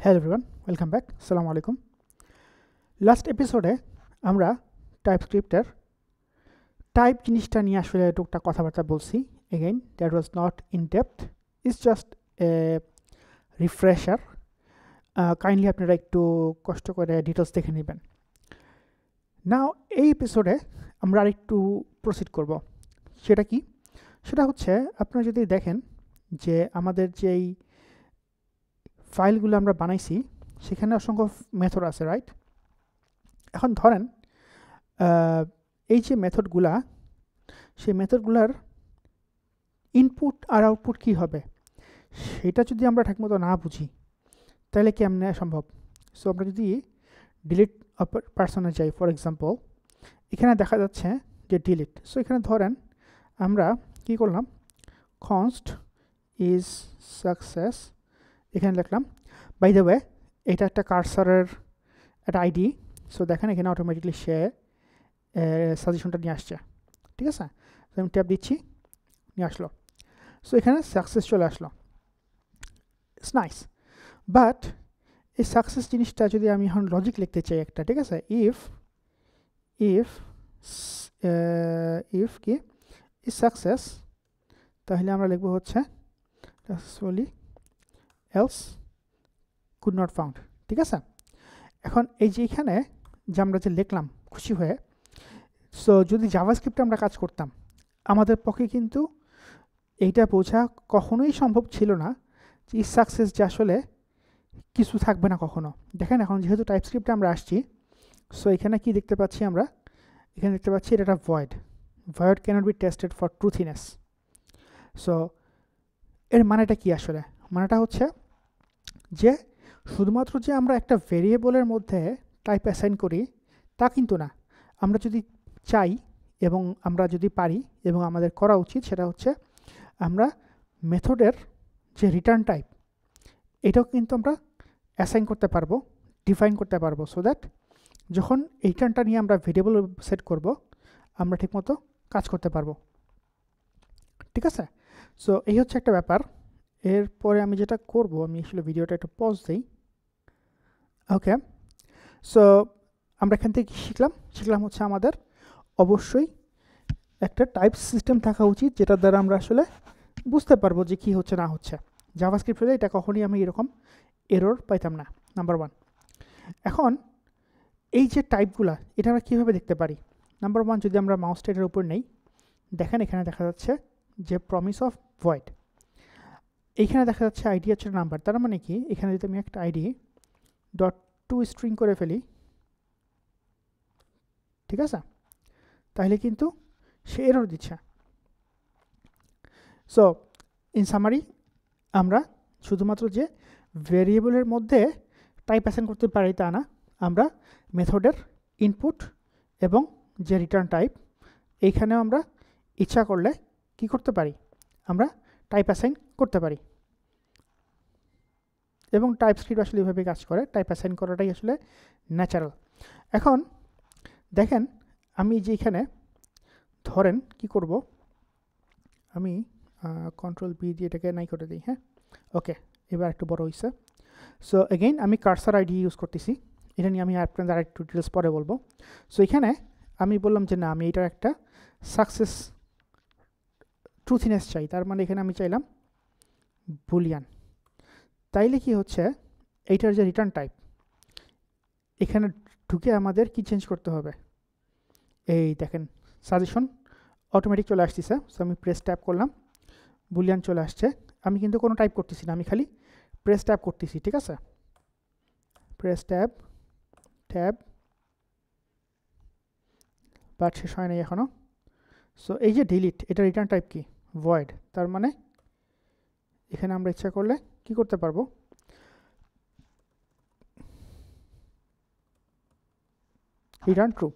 Hello everyone, welcome back. Assalamu alaikum. Last episode আমরা TypeScript-এর type জিনিসটা নিয়ে আসলে টুকটাক কথাবার্তা বলছি. Again, that was not in depth. It's just a refresher. Kindly আপনারা একটু কষ্ট করে ডিটেলস দেখে নেবেন. Now এই এপিসোডে আমরা আরেকটু প্রসিড করব. সেটা কি? সেটা হচ্ছে আপনারা যদি দেখেন যে আমাদের যেই ফাইলগুলো আমরা বানাইছি সেখানে অসংখ্য মেথড আছে, রাইট? এখন ধরেন এই যে মেথডগুলা, সেই মেথডগুলার ইনপুট আর আউটপুট কি হবে সেটা যদি আমরা ঠিকমতো না বুঝি তাহলে কেমনে সম্ভব? সো আমরা যদি ডিলিট পার্সনে যাই, ফর এক্সাম্পল এখানে দেখা যাচ্ছে যে ডিলিট. সো এখানে ধরেন আমরা কি করলাম, const is success এখানে লিখলাম. বাই দ্য ওয়ে এটা একটা কার্সারের একটা আইডি. সো দেখেন এখানে অটোমেটিকলি সে সাজেশনটা নিয়ে আসছে, ঠিক আছে? তো আমি ট্যাপ দিচ্ছি, নিয়ে আসলো. সো এখানে সাকসেস চলে আসলো. ইটস নাইস, বাট এই সাকসেস জিনিসটা যদি আমি এখন লজিক লিখতে চাই একটা, ঠিক আছে, ইফ কি ইজ সাকসেস, তাহলে আমরা লিখবো হচ্ছে successfully else could not found, ঠিক আছে? এখন এই যে এখানে যে আমরা যে লিখলাম খুশি হয়ে, সো যদি জাভাস্ক্রিপ্টে আমরা কাজ করতাম আমাদের পক্ষে কিন্তু এইটা বোঝা কখনোই সম্ভব ছিল না যে ইজ সাকসেস যে আসলে কিছু থাকবে না কখনো. দেখেন এখন যেহেতু টাইপস্ক্রিপ্টে আমরা আসছি, সো এখানে কি দেখতে পাচ্ছি আমরা? এখানে দেখতে পাচ্ছি এটা একটা void cannot be tested for truthiness. So এর মানেটা কি আসলে? মানেটা হচ্ছে যে শুধুমাত্র যে আমরা একটা ভেরিয়েবলের মধ্যে টাইপ অ্যাসাইন করি তা কিন্তু না. আমরা যদি চাই এবং আমরা যদি পারি এবং আমাদের করা উচিত, সেটা হচ্ছে আমরা মেথডের যে রিটার্ন টাইপ এটাও কিন্তু আমরা অ্যাসাইন করতে পারবো, ডিফাইন করতে পারবো, সো দ্যাট যখন এই রিটার্নটা নিয়ে আমরা ভেরিয়েবল সেট করব আমরা ঠিকমতো কাজ করতে পারবো, ঠিক আছে? সো এই হচ্ছে একটা ব্যাপার. এরপরে আমি যেটা করব, আমি আসলে ভিডিওটা একটু পজ দিই. ওকে, সো আমরা এখান থেকে শিখলাম হচ্ছে আমাদের অবশ্যই একটা টাইপ সিস্টেম থাকা উচিত যেটার দ্বারা আমরা আসলে বুঝতে পারবো যে কী হচ্ছে না হচ্ছে. জাভাস্ক্রিপ্ট হলে এটা কখনই আমি এরকম এরর পাইতাম না, নাম্বার 1. এখন এই যে টাইপগুলা এটা আমরা কীভাবে দেখতে পারি? নাম্বার 1, যদি আমরা মাউসটা এটার উপর নেই, দেখেন এখানে দেখা যাচ্ছে যে প্রমিস অফ ভয়েড. এইখানে দেখা যাচ্ছে আইডি হচ্ছে নাম্বার. তার মানে কি এখানে যদি আমি একটা আইডি ডট টু স্ট্রিং করে ফেলি, ঠিক আছে, তাহলে কিন্তু সে এরর দিচ্ছে. সো ইন সামারি আমরা শুধুমাত্র যে ভেরিয়েবলের মধ্যে টাইপ অ্যাসাইন করতে পারি তা না, আমরা মেথডের ইনপুট এবং যে রিটার্ন টাইপ এইখানেও আমরা ইচ্ছা করলে কি করতে পারি, আমরা টাইপ অ্যাসাইন করতে পারি. এবং টাইপস্ক্রিপ্ট আসলে এভাবে কাজ করে, টাইপ অ্যাসাইন করাটাই আসলে ন্যাচারাল. এখন দেখেন আমি যে এখানে ধরেন কি করব, আমি কন্ট্রোল বি দিয়ে এটাকে নাই করে দিই. হ্যাঁ, ওকে, এবার একটু বড় হয়েছে. সো এগেইন আমি কার্সার আইডি ইউজ করতেছি. এটা নিয়ে আমি আপনাদের আরেকটু ডিটেলস পরে বলবো. সো এখানে আমি বললাম যে না, আমি এটার একটা সাকসেস ট্রুথিনেস চাই. তার মানে এখানে আমি চাইলাম বুলিয়ান. তাইলে কি হচ্ছে, এইটার যে রিটার্ন টাইপ এখানে ঢুকে আমাদের কি চেঞ্জ করতে হবে? এই দেখেন সাজেশন অটোমেটিক চলে আসতেছে. সো আমি প্রেস ট্যাপ করলাম, বুলিয়ান চলে আসছে. আমি কিন্তু কোনো টাইপ করতেছি না, আমি খালি প্রেস ট্যাপ করতেছি, ঠিক আছে? প্রেস ট্যাব বাট শেষ হয় নাই এখনও. সো এই যে ডিলিট, এটা রিটার্ন টাইপ কি? ভয়েড. তার মানে এখানে আমরা ইচ্ছা করলে কি করতে পারবো, রিটার্ন ট্রু.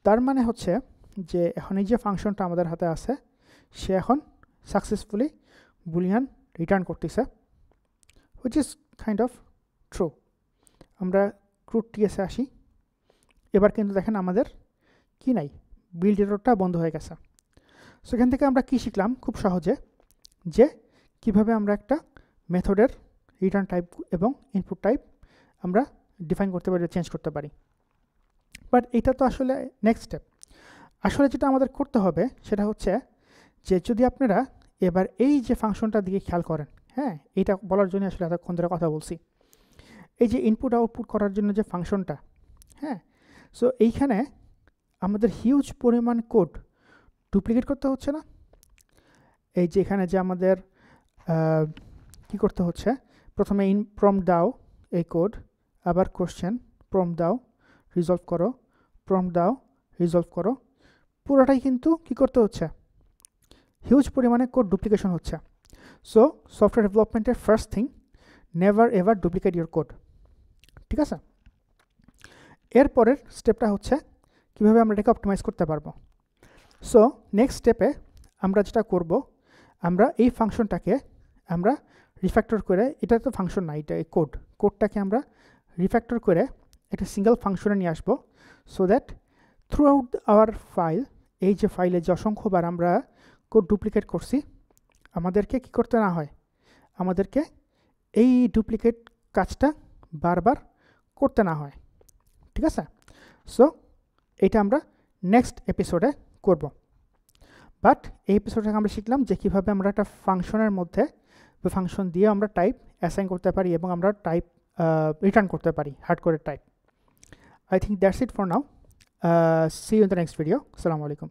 তার মানে হচ্ছে যে এখন এই যে ফাংশনটা আমাদের হাতে আছে সে এখন সাকসেসফুলি বুলিয়ান রিটার্ন করতেছে, which is kind of true. আমরা ক্রুড টিএসে আসি. এবার কিন্তু দেখেন আমাদের কি নাই, বিল্ড এররটা বন্ধ হয়ে গেছে. সো এখান থেকে আমরা কি শিখলাম খুব সহজে, যে কিভাবে আমরা একটা মেথডের রিটার্ন টাইপ এবং ইনপুট টাইপ আমরা ডিফাইন করতে পারি, চেঞ্জ করতে পারি। বাট এটা তো আসলে নেক্সট স্টেপ। আসলে যেটা আমাদের করতে হবে সেটা হচ্ছে যে যদি আপনারা এবার এই যে ফাংশনটার দিকে খেয়াল করেন, হ্যাঁ, এটা বলার জন্য আসলে এতক্ষণ ধরে কথা বলছি। এই যে ইনপুট আউটপুট করার জন্য যে ফাংশনটা, হ্যাঁ, সো এইখানে আমাদের হিউজ পরিমাণ কোড ডুপ্লিকেট করতে হচ্ছে না? এই যে এখানে যে আমাদের কি করতে হচ্ছে, প্রথমে প্রম্পট দাও এই কোড, আবার কোশ্চেন, প্রম্পট দাও, রিজলভ করো, প্রম্পট দাও, রিজলভ করো, পুরোটাই কিন্তু কি করতে হচ্ছে, হিউজ পরিমাণে কোড ডুপ্লিকেশন হচ্ছে। সো সফটওয়্যার ডেভেলপমেন্টের first thing, never ever duplicate your code. ঠিক আছে? এরপরের স্টেপটা হচ্ছে কীভাবে আমরা এটাকে অপটিমাইজ করতে পারবো। সো নেক্সট স্টেপে আমরা যেটা করব, আমরা এই ফাংশনটাকে আমরা রিফ্যাক্টর করে, এটা তো ফাংশন না, এটা এই কোডটাকে আমরা রিফ্যাক্টর করে একটা সিঙ্গেল ফাংশনে নিয়ে আসবো, so that through out hour file, এই যে ফাইলে যে অসংখ্যবার আমরা কোড ডুপ্লিকেট করছি, আমাদেরকে কি করতে না হয়, আমাদেরকে এই ডুপ্লিকেট কাজটা বারবার করতে না হয়। ঠিক আছে? সো এটা আমরা নেক্সট এপিসোডে করব। বাট এই এপিসোডে আমরা শিখলাম যে কীভাবে আমরা একটা ফাংশনের মধ্যে বা ফাংশন দিয়ে আমরা টাইপ অ্যাসাইন করতে পারি এবং আমরা টাইপ রিটার্ন করতে পারি, হার্ডকোরের type. I think that's it for now. See you in the next video. Assalamu alaikum.